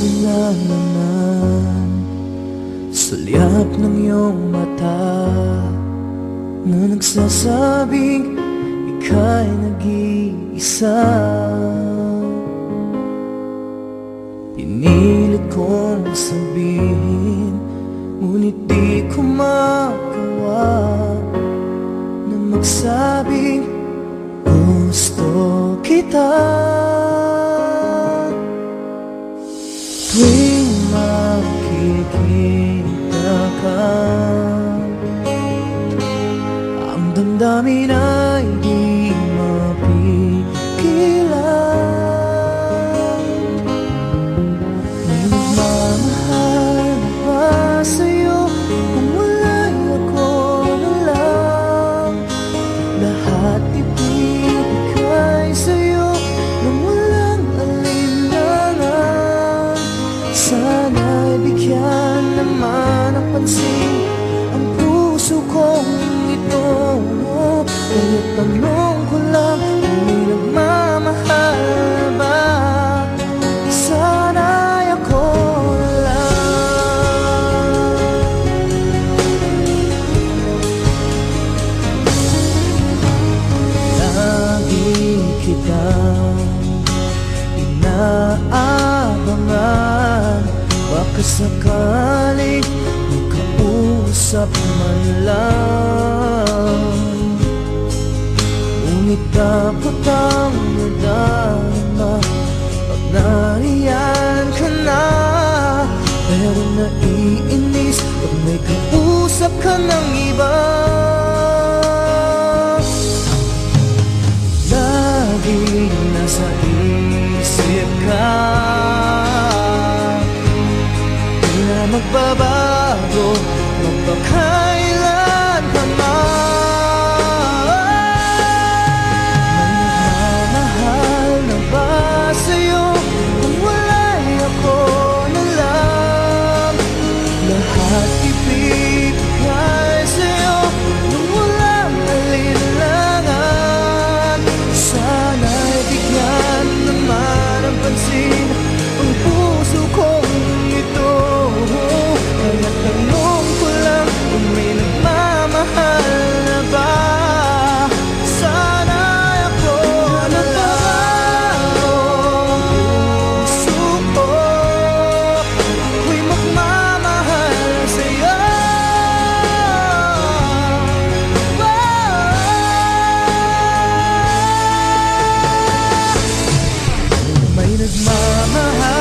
Ito na naman sa liyab ng iyong mata na nagsasabing ika'y nag-iisa. Pinilit kong sabihin, ngunit di ko magawa na magsabing gusto kita. Tuwing makikita ka, ang damdamin ay di mapigilan. May nagmamahal na ba sa'yo kung wala'y ako na lang? Lahat ibibigay sa'yo nang walang alinlangan. Sana'y bigyan naman ng pansin ang puso kong ito. Kaya tanong ko lang kung may nagmamahal ba? Sana'y ako lang. Lagi kitang inaabangan, baka sakaling makausap man lang. Ngunit dapat ang nadama pag nariyan ka na. Pero naiinis pag may kausap ka ng iba. Laging nasa isip ka, di na magbabago magpakailan ka man. Lahat ibibigay sa'yo nung walang alinlangan. Sana'y bigyan naman ng pansin ang puso kong ito. Kaya tanong ko lang kung may nagmamahal na ba? Sana'y ako na lang. Puso ko ako'y magmamahal sa'yo. May nagmamahal